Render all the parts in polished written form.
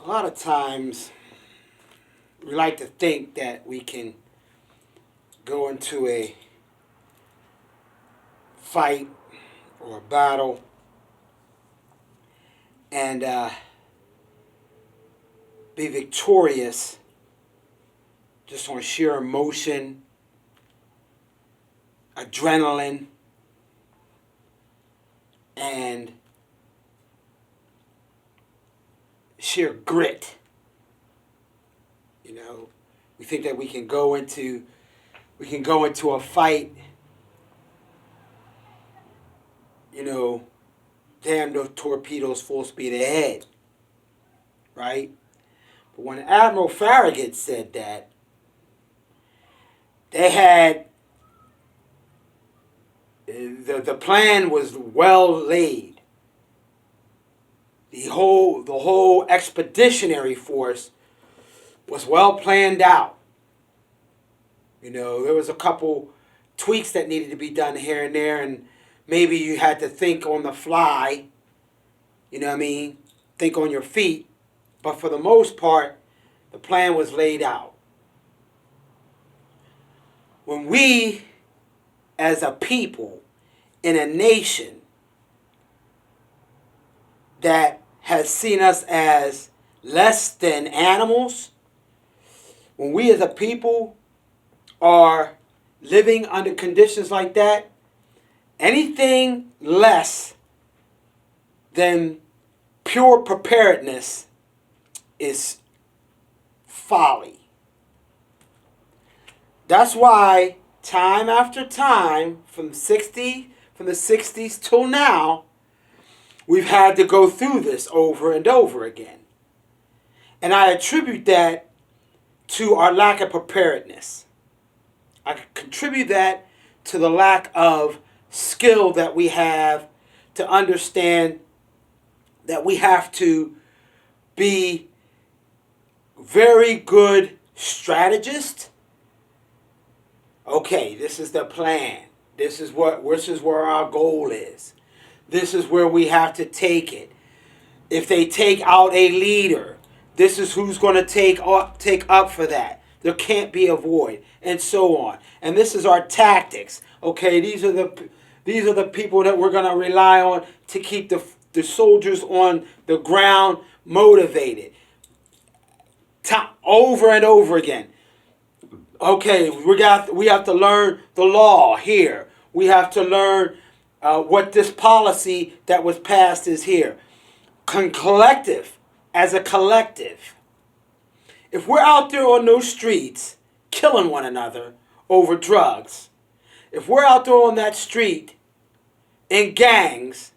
A lot of times we like to think that we can go into a fight or a battle and be victorious just on sheer emotion, adrenaline, and sheer grit. You know, we think that we can go into a fight, you know, damn those torpedoes full speed ahead, right? But when Admiral Farragut said that, they had the plan was well laid. The whole expeditionary force was well planned out. You know, there was a couple tweaks that needed to be done here and there, and maybe you had to think on the fly. You know what I mean? Think on your feet. But for the most part, the plan was laid out. When we, as a people, in a nation that has seen us as less than animals, when we as a people are living under conditions like that, anything less than pure preparedness is folly. That's why time after time, from the 60s till now, we've had to go through this over and over again. And I attribute that to our lack of preparedness. I contribute that to the lack of skill that we have to understand that we have to be very good strategists. Okay, this is the plan. This is where our goal is. This is where we have to take it. If they take out a leader, this is who's going to take up for that. There can't be a void, and so on. And this is our tactics. Okay, these are the people that we're going to rely on to keep the soldiers on the ground motivated. Over and over again. Okay, we have to learn the law here. We have to learn what this policy that was passed is here. Collective, as a collective. If we're out there on those streets killing one another over drugs, if we're out there on that street in gangs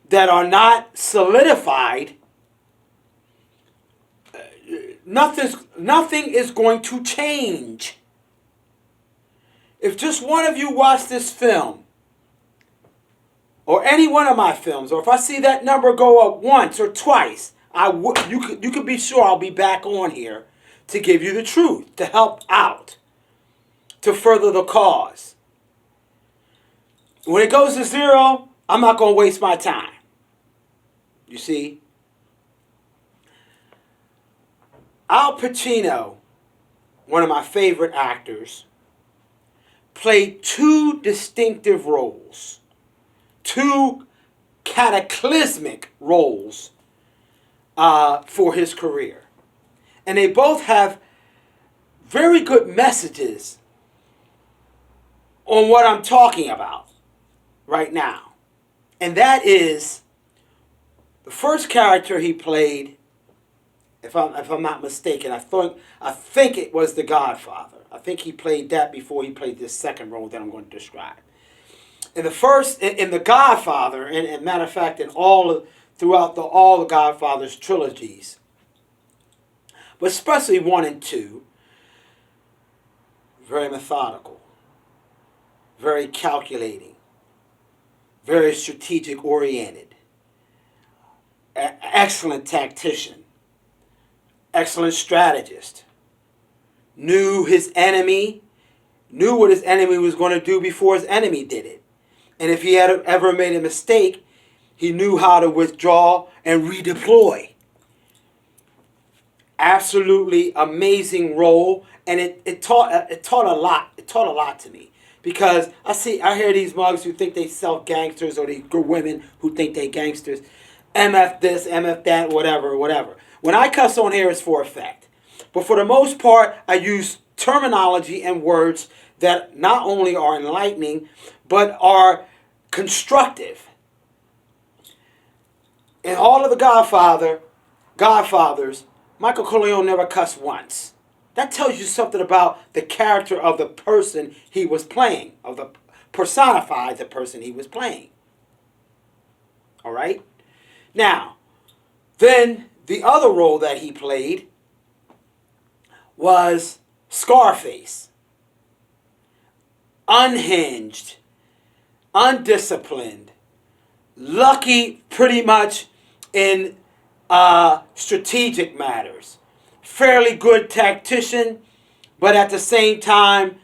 that are not solidified, nothing is going to change. If just one of you watch this film, or any one of my films, or if I see that number go up once or twice, you could be sure I'll be back on here to give you the truth, to help out, to further the cause. When it goes to zero, I'm not going to waste my time. You see? Al Pacino, one of my favorite actors, played two distinctive roles, two cataclysmic roles for his career. And they both have very good messages on what I'm talking about right now. And that is the first character he played, if I'm not mistaken, I think it was The Godfather. I think he played that before he played this second role that I'm going to describe. In The Godfather, and matter of fact, throughout all the Godfather's trilogies, but especially 1 and 2, very methodical, very calculating, very strategic oriented, excellent tactician, excellent strategist, knew his enemy, knew what his enemy was going to do before his enemy did it. And if he had ever made a mistake, he knew how to withdraw and redeploy. absolutely amazing role, and it taught a lot. It taught a lot to me because I hear these mugs who think they self gangsters, or these women who think they gangsters, MF this, MF that, whatever, whatever. When I cuss on here, it's for effect, but for the most part, I use terminology and words that not only are enlightening, but are constructive. In all of the Godfathers, Michael Corleone never cussed once. That tells you something about the character of the person he was playing, of the personified the person he was playing. All right? Now, then the other role that he played was Scarface. Unhinged, undisciplined, lucky pretty much in strategic matters. Fairly good tactician, but at the same time,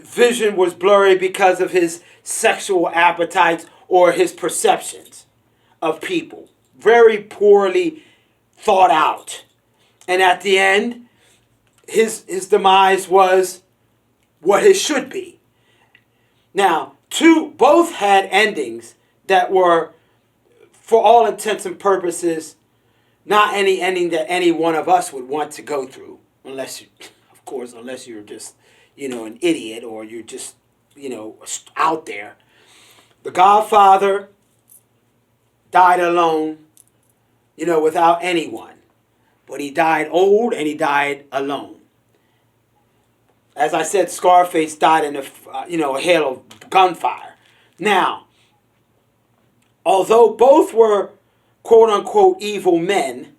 vision was blurry because of his sexual appetites or his perceptions of people. Very poorly thought out. And at the end, his demise was what it should be. Now, both had endings that were, for all intents and purposes, not any ending that any one of us would want to go through, unless you're just, an idiot, or you're just, out there. The Godfather died alone, without anyone. But he died old and he died alone. As I said, Scarface died in a hail of gunfire. Now, although both were quote-unquote evil men,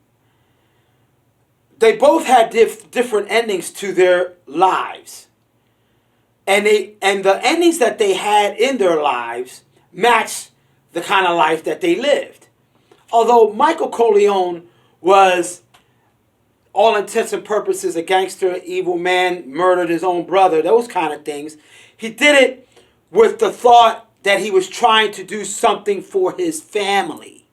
they both had different endings to their lives. And the endings that they had in their lives matched the kind of life that they lived. Although Michael Corleone was, all intents and purposes, a gangster, evil man, murdered his own brother, those kind of things, he did it with the thought that he was trying to do something for his family.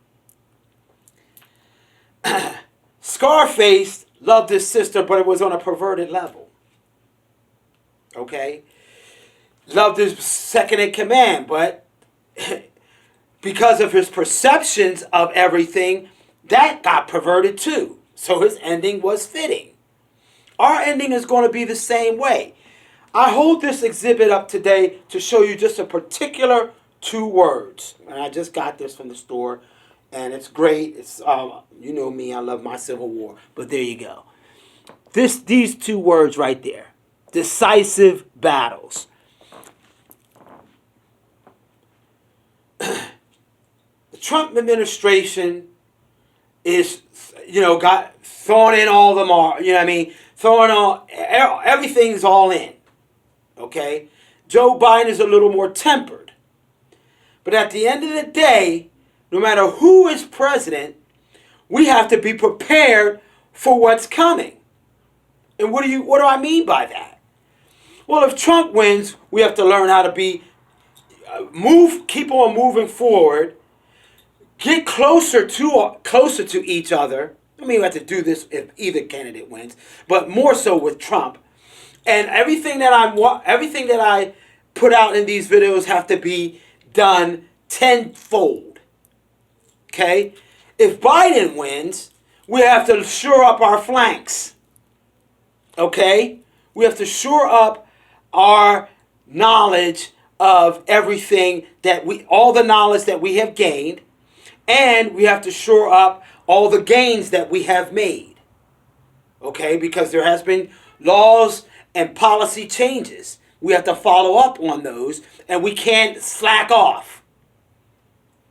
Scarface loved his sister, but it was on a perverted level. Okay? Loved his second in command, but because of his perceptions of everything, that got perverted too. So his ending was fitting. Our ending is going to be the same way. I hold this exhibit up today to show you just a particular 2 words. And I just got this from the store, and it's great. It's you know me, I love my Civil War. But there you go. These 2 words right there. Decisive battles. The Trump administration is, got thrown in all the throwing all, everything's all in. Okay? Joe Biden is a little more tempered. But at the end of the day, no matter who is president, we have to be prepared for what's coming. And what do I mean by that? Well, if Trump wins, we have to learn how to keep on moving forward, get closer to each other. I mean, we have to do this if either candidate wins, but more so with Trump. And everything that I put out in these videos have to be done tenfold. Okay? If Biden wins, we have to shore up our flanks. Okay? We have to shore up our knowledge of everything all the knowledge that we have gained, and we have to shore up all the gains that we have made. Okay? Because there has been laws and policy changes. We have to follow up on those, and we can't slack off.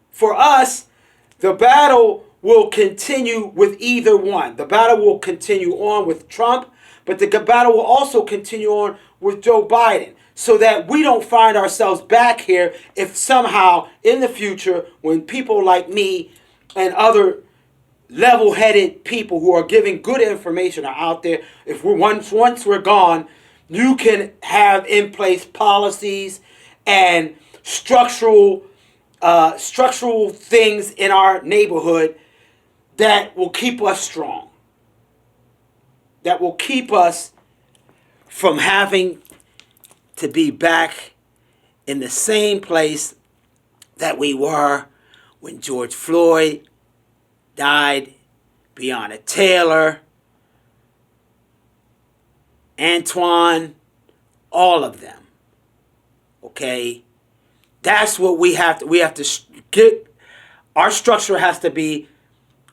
For us, the battle will continue with either one. The battle will continue on with Trump, but the battle will also continue on with Joe Biden, so that we don't find ourselves back here if somehow in the future, when people like me and other level-headed people who are giving good information are out there, if once we're gone, you can have in place policies and structural things in our neighborhood that will keep us strong. that will keep us from having to be back in the same place that we were when George Floyd died, Breonna Taylor, Antoine, all of them. Okay? That's what we have to get. Our structure has to be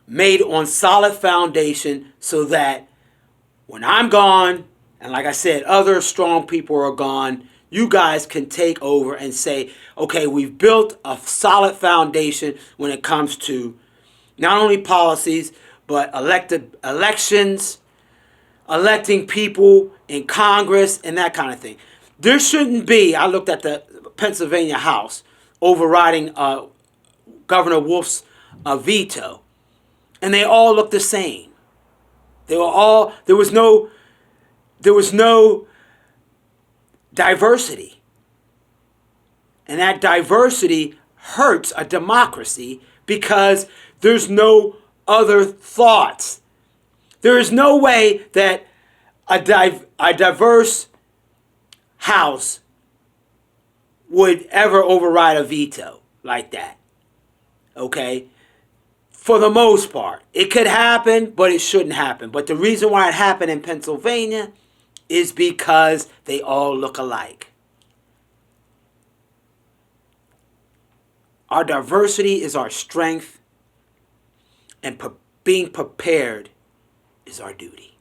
made on solid foundation so that when I'm gone, and like I said, other strong people are gone, you guys can take over and say, okay, we've built a solid foundation when it comes to not only policies, but elections, electing people in Congress, and that kind of thing. There shouldn't be, I looked at the Pennsylvania House overriding Governor Wolf's veto, and they all look the same. They were all, there was no diversity. And that diversity hurts a democracy because there's no other thoughts. There is no way that a diverse house would ever override a veto like that. Okay? For the most part. It could happen, but it shouldn't happen. But the reason why it happened in Pennsylvania is because they all look alike. Our diversity is our strength, and being prepared is our duty.